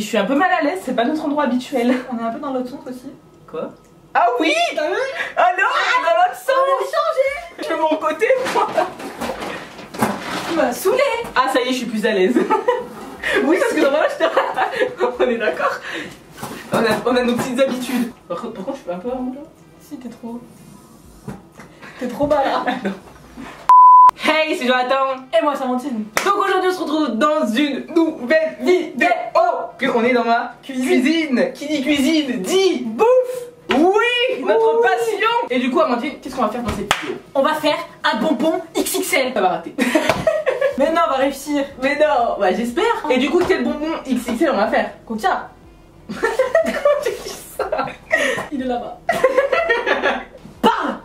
suis un peu mal à l'aise, c'est pas notre endroit habituel. On est un peu dans l'autre sens aussi. Quoi? Ah oui! T'as vu? Ah non, dans l'autre sens! On a changé! Je fais mon côté, moi! Tu m'as saoulé! Ah, ça y est, je suis plus à l'aise. Oui, parce que normalement, je te... On est d'accord? On a nos petites habitudes. Par contre, je suis un peu en là. Si, t'es trop. T'es trop bas là. Hey, c'est Jonathan. Et moi, Samantine. Donc aujourd'hui, on se retrouve dans une nouvelle vidéo. Que on est dans ma cuisine. Qui dit cuisine dit bouffe. Oui, notre passion. Et du coup, Amandine, qu'est-ce qu'on va faire dans cette vidéo? On va faire un bonbon XXL. Ça va rater. Mais non, on va réussir. Mais non, bah j'espère. Et du coup, quel bonbon XXL on va faire? Coca. Comment tu dis ça? Il est là-bas. Parle.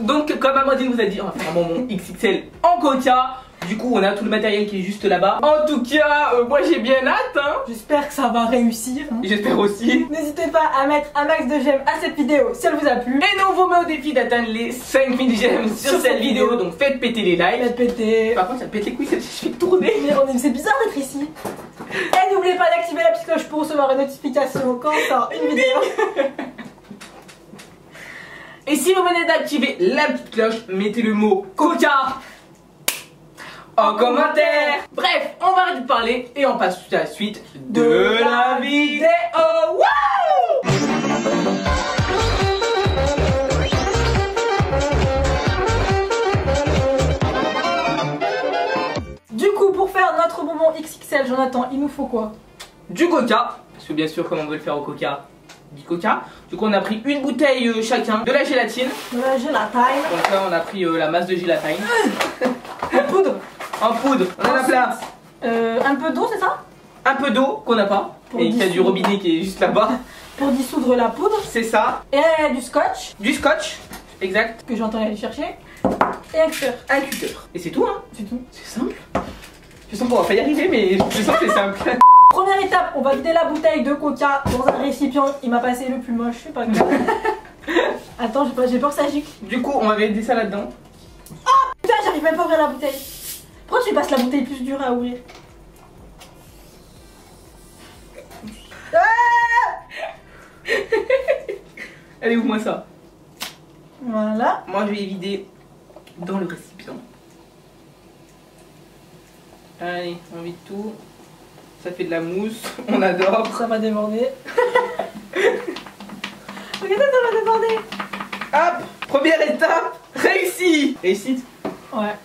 Donc, comme Amandine vous a dit, on va faire un bonbon XXL en coca. Du coup, on a tout le matériel qui est juste là-bas. En tout cas, moi j'ai bien hâte. Hein. J'espère que ça va réussir. J'espère aussi. N'hésitez pas à mettre un max de j'aime à cette vidéo si elle vous a plu. Et nous, on vous met au défi d'atteindre les 5000 j'aime sur cette vidéo. Donc, faites péter les likes. Faites péter. Par contre, ça pète les couilles, je suis tourner. Mais c'est bizarre d'être ici. Et n'oubliez pas d'activer la petite cloche pour recevoir une notification quand on sort une vidéo. Et si vous venez d'activer la petite cloche, mettez le mot coca en commentaire. Bref, on va arrêter de parler et on passe tout à la suite de la vidéo. Wouh! Du coup, pour faire notre bonbon XXL, Jonathan, il nous faut quoi? Du coca, parce que bien sûr, comme on veut le faire au coca, du coca. Du coup, on a pris une bouteille chacun de la gélatine. De la gélatine. Donc là, on a pris la masse de gélatine. En poudre. En poudre, on en a plein. Un peu d'eau, c'est ça? Un peu d'eau qu'on n'a pas. Pour Et il y a du robinet qui est juste là-bas. Pour dissoudre la poudre. C'est ça. Et du scotch. Du scotch, exact. Que j'entends aller chercher. Et un cutter. Un cutter. Et c'est tout, hein. C'est tout. C'est simple. Je sens qu'on va pas y arriver, mais je sens que c'est simple. Première étape, on va vider la bouteille de coca dans un récipient. Il m'a passé le plus moche, c'est pas grave. Attends, j'ai peur que ça gicle. Du coup, on va mettre ça là-dedans. Oh putain, j'arrive même pas à ouvrir la bouteille. Pourquoi tu passes la bouteille plus dure à ouvrir? Allez, ouvre-moi ça. Voilà. Moi, je vais vider dans le récipient. Allez, on vide tout. Ça fait de la mousse, on adore. Ça va déborder. Regardez, ça va déborder. Hop, première étape, réussi. Réussite. Ouais.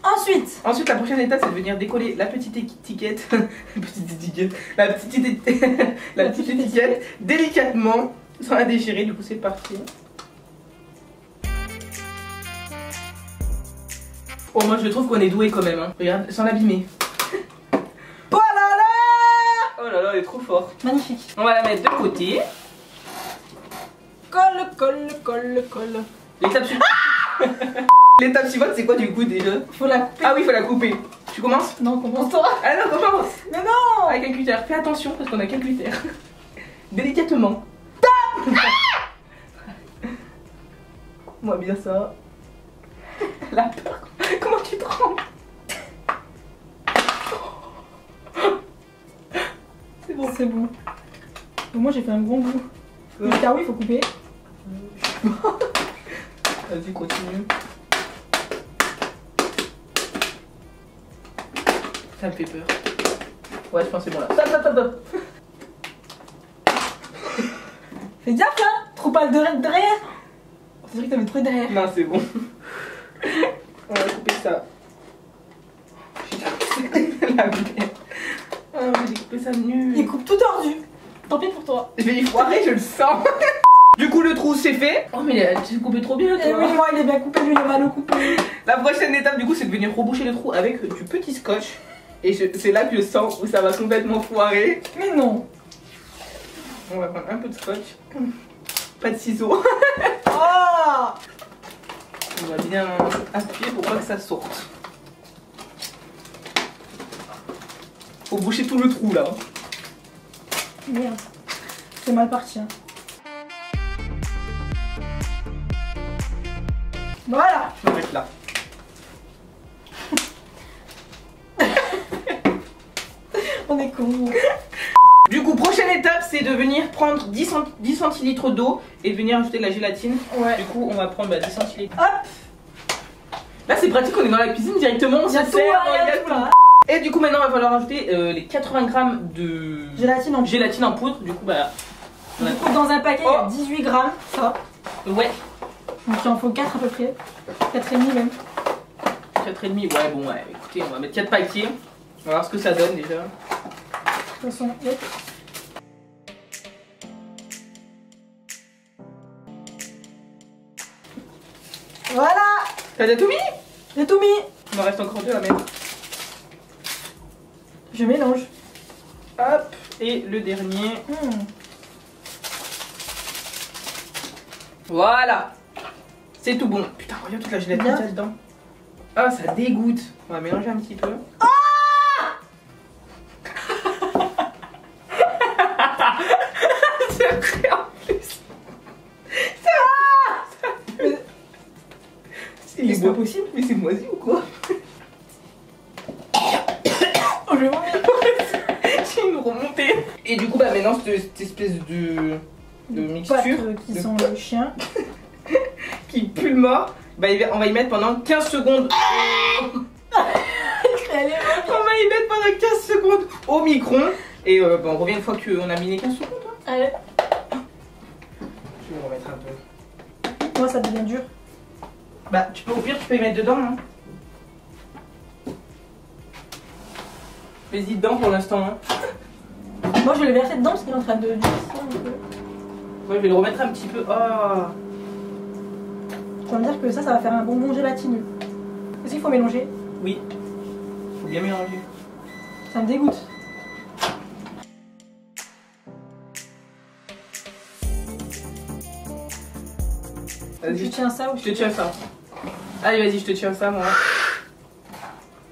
Ensuite, la prochaine étape, c'est de venir décoller la petite étiquette. La petite étiquette délicatement, sans la déchirer. Du coup, c'est parti. Oh, moi, je trouve qu'on est doué quand même. Hein. Regarde, sans l'abîmer. Oh là là! Oh là là, elle est trop forte. Magnifique. On va la mettre de côté. Colle, colle, colle, colle. L'étape suivante. L'étape suivante, c'est quoi du coup déjà? Faut la couper. Ah oui, il faut la couper. Tu commences? Non, commence-toi. Ah non, commence. Mais non. Avec un cutter. Fais attention parce qu'on a qu'un cutter. Délicatement. Moi bien ça. La peur. Comment tu trembles? C'est bon. C'est bon. Moi j'ai fait un bon bout. Car oui, il faut couper. Vas-y, continue. Ça me fait peur. Ouais, je pense que c'est bon là. Stop. Fais gaffe là. Trop pas le derrière. C'est vrai que t'avais trop derrière. Non, c'est bon. On va couper ça. La merde. Ah, j'ai coupé ça nul. Il coupe tout tordu. Tant pis pour toi. Je vais y foirer, je le sens. Du coup, le trou c'est fait. Oh, mais tu coupé trop bien, toi. Et oui, moi il est bien coupé, lui il est mal coupé. La prochaine étape, du coup, c'est de venir reboucher le trou avec du petit scotch. Et c'est là que je sens où ça va complètement foirer. Mais non. On va prendre un peu de scotch. Pas de ciseaux. Oh. On va bien appuyer pour pas que ça sorte. Faut boucher tout le trou là. Merde. C'est mal parti. Hein. Voilà. Je vais mettre là. On est con. Du coup, prochaine étape, c'est de venir prendre 10 centilitres d'eau et de venir ajouter de la gélatine. Ouais. Du coup, on va prendre 10 centilitres. Hop. Là, c'est pratique, on est dans la cuisine directement, on Il y a se tout, sert, il y a il y a tout, tout. là. Et du coup, maintenant, il va falloir ajouter les 80 grammes de Gélatine en poudre. Du coup, bah. Du coup, dans un paquet, il y a 18 grammes, ça. Ouais. Donc il en faut 4 à peu près. 4,5 même. 4,5, ouais, bon, ouais. Écoutez, on va mettre 4 paquets. On va voir ce que ça donne déjà. De toute façon, hop. Voilà. T'as déjà tout mis? J'ai tout mis. Il m'en reste encore 2 à mettre. Je mélange. Hop. Et le dernier. Voilà. C'est tout bon. Putain, regarde toute la gélatine qu'il y a dedans. Ah, ça dégoûte. On va mélanger un petit peu. C'est vrai en plus. C'est pas possible. Mais c'est moisi ou quoi? Oh, je vais vomir. J'ai une remontée. Et du coup, bah maintenant, cette espèce de mixture qui sent le chien. qui pue le mort, bah, on va y mettre pendant 15 secondes. On va y mettre pendant 15 secondes au micron. Et bah, on revient une fois qu'on a mis les 15 secondes. Hein. Allez. Je vais remettre un peu. Moi, ça devient dur. Bah, au pire, tu peux y mettre dedans. Hein. Fais-y dedans pour l'instant. Hein. Moi, je vais le verser dedans parce qu'il est en train de durcir. Ouais, je vais le remettre un petit peu. Oh. Tu vas me dire que ça va faire un bonbon gélatineux. Est-ce qu'il faut mélanger? Oui. Faut bien mélanger. Ça me dégoûte. Vas-y. Je tiens ça ou Je te tiens ça. Allez, vas-y, je te tiens ça, moi.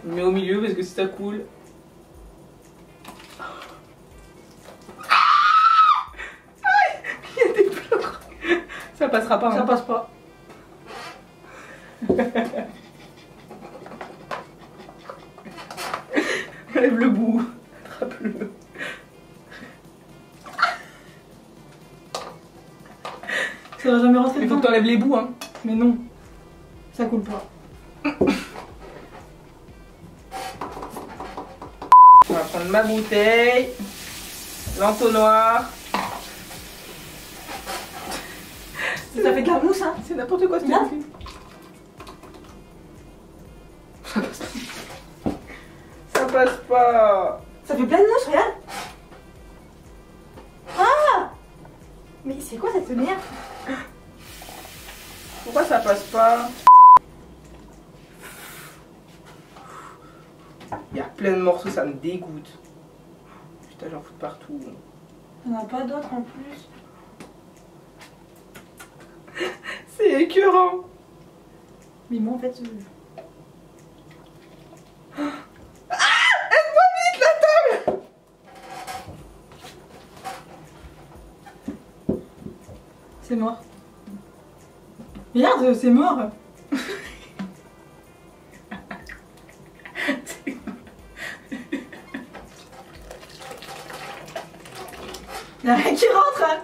Je le mets au milieu parce que si ça coule. Il y a des pleurs. Ça passera pas. Ça Hein. passe pas. Lève le bout. Attrape-le. Ça va jamais rentrer Il faut dedans. que t'enlèves les bouts, hein. Mais non. Ça coule pas. On va prendre ma bouteille. L'entonnoir. Ça fait de la mousse, hein. C'est n'importe quoi ce que Là. tu fais. Ça passe pas. Ça fait plein de mousse, regarde. Ah. Mais c'est quoi cette merde? Pourquoi ça passe pas? Il y a plein de morceaux, ça me dégoûte. Putain, j'en fous de partout. Il n'y en a pas d'autres en plus. C'est écœurant. Mais moi en fait. Aide-moi vite la table. C'est mort. Merde, c'est mort. Y'a rien qui rentre, hein.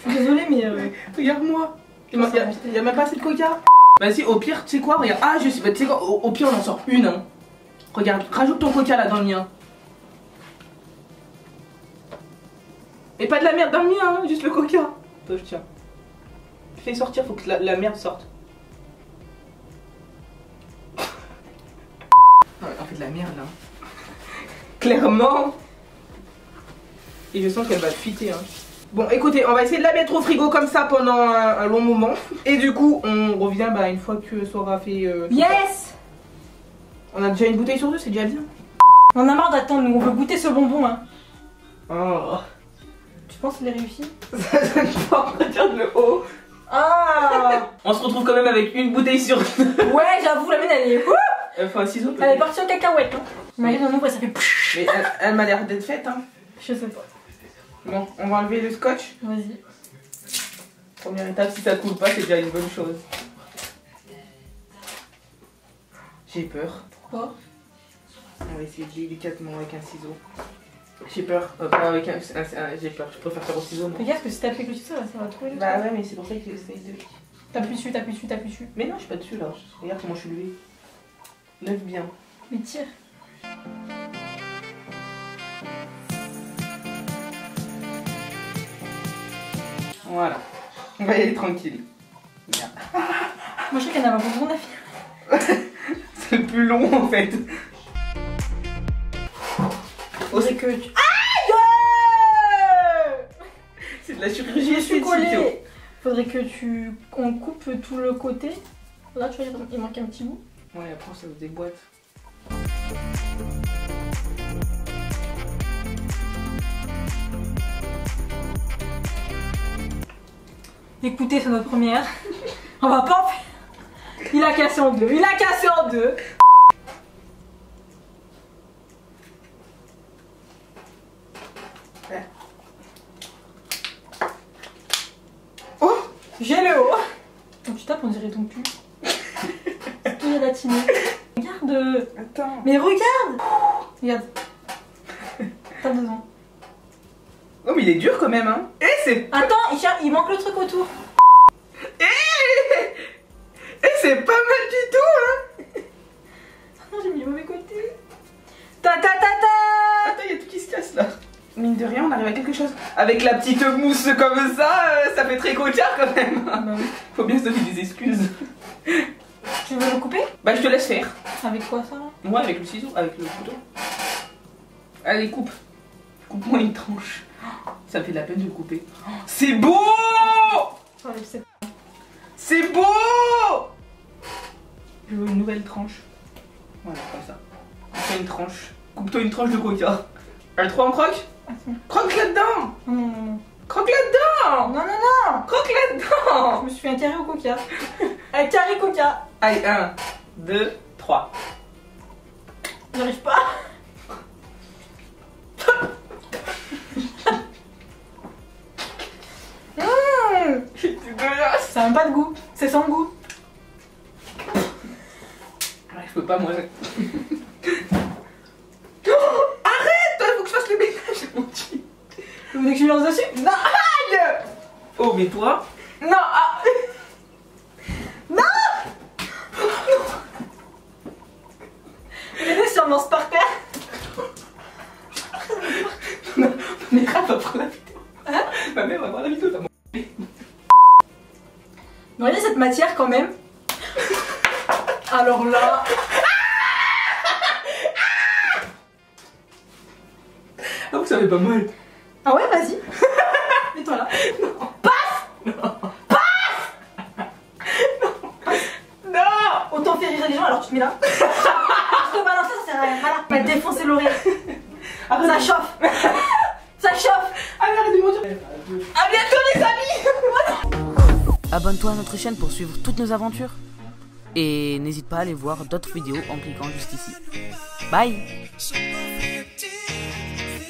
Je suis désolée, mais. Regarde-moi. Il y a même pas assez de coca. Vas-y, au pire, tu sais quoi, regarde. Ah, je sais pas, tu sais quoi, au pire, on en sort une. Hein. Regarde, rajoute ton coca là dans le mien. Et pas de la merde dans le mien, hein, juste le coca. Toi, je tiens. Fais sortir, faut que la merde sorte. Non, on fait de la merde là. Clairement. Et je sens qu'elle va fuiter. Hein. Bon, écoutez, on va essayer de la mettre au frigo comme ça pendant un long moment. Et du coup, on revient une fois que ça aura fait. Yes. On a déjà une bouteille sur deux, c'est déjà bien. On a marre d'attendre, nous on veut goûter ce bonbon, hein. Oh. Tu penses qu'il est réussi? Regarde le haut. Ah. On se retrouve quand même avec une bouteille sur deux. Ouais, j'avoue, la mienne elle est. Faut un ciseau Elle est partie en cacahuète. Hein. Imagine on ouvre et ça fait. Mais elle m'a l'air d'être faite, hein. Je sais pas. Bon, on va enlever le scotch. Vas-y. Première étape, si ça coule pas, c'est déjà une bonne chose. J'ai peur. Pourquoi? On va essayer délicatement avec un ciseau. J'ai peur. Pas avec j'ai peur. Je préfère faire au ciseau. Fais gaffe que si t'appuies avec le ciseau, ça va trouver le Bah truc. ouais, mais c'est pour ça que j'essaye de. T'appuies dessus, t'appuies dessus, t'appuies dessus. Mais non, je suis pas dessus là. Regarde comment je suis levée. Lève bien. Mais tire. Voilà. On va y aller tranquille. Bien. Moi je sais qu'il y en a beaucoup de monde à finir. C'est le plus long en fait. Faudrait que tu. C'est de la chirurgie Je suis esthétique. collée. Faudrait que on coupe tout le côté. Là tu vois, il manque un petit bout. Ouais, après ça se déboîte. Écoutez, c'est notre première. On va pas en faire. Il a cassé en deux. Il a cassé en deux. Ouais. Oh, j'ai le haut. Quand tu tapes, on dirait ton cul. Tout est latiné. Regarde. attends. Mais regarde. Regarde. Tape dedans. Oh, mais il est dur quand même, hein. Eh, c'est. Attends, il manque le truc autour. C'est pas mal du tout, hein. Non, j'ai mis le mauvais côté. Ta ta ta ta. Attends, il y a tout qui se casse là. Mine de rien, on arrive à quelque chose. Avec la petite mousse comme ça fait très coachard quand même. Ah bah oui. Faut bien se donner des excuses. Tu veux le couper? Bah, je te laisse faire. Avec quoi ça là? Moi, avec le ciseau, avec le couteau. Allez, coupe. Coupe-moi une tranche. Ça me fait de la peine de le couper. C'est beau! Ouais, je sais. C'est beau! Je veux une nouvelle tranche. Voilà, comme ça. Coupe-toi une tranche. Coupe-toi une tranche de coca. Elle est trop en croque? Attends. Croque là-dedans! Non, non, non. Croque là-dedans! Non, non, non. Croque là-dedans! Je me suis fait un carré au coca. Un carré coca. Allez, 1, 2, 3. J'arrive pas. C'est dégueulasse! Ça a même pas de goût. C'est sans goût. Ouais, je peux pas, moi. Oh, arrête! Toi, il faut que je fasse le ménage, mon Dieu! Vous voulez que je lui lance dessus? Non, aïe! Oh, mais toi? Non! Ah. Non. Regardez si on lance par terre. Ma mère va voir la vidéo. Hein? Ma mère va voir la vidéo, t'as Regardez cette matière quand même. Alors là. Ah, vous savez pas mal. Ah ouais, vas-y. Mets-toi là. Non. Paf. Non. Paf. Non. Autant faire rire les gens, alors tu te mets là. Je te balance ça, ça sert à rien. Voilà. Va te défoncer l'oreille. Ça chauffe. Ça chauffe. Allez, arrête de mentir. À bientôt les amis. Abonne-toi à notre chaîne pour suivre toutes nos aventures. Et n'hésite pas à aller voir d'autres vidéos en cliquant juste ici. Bye!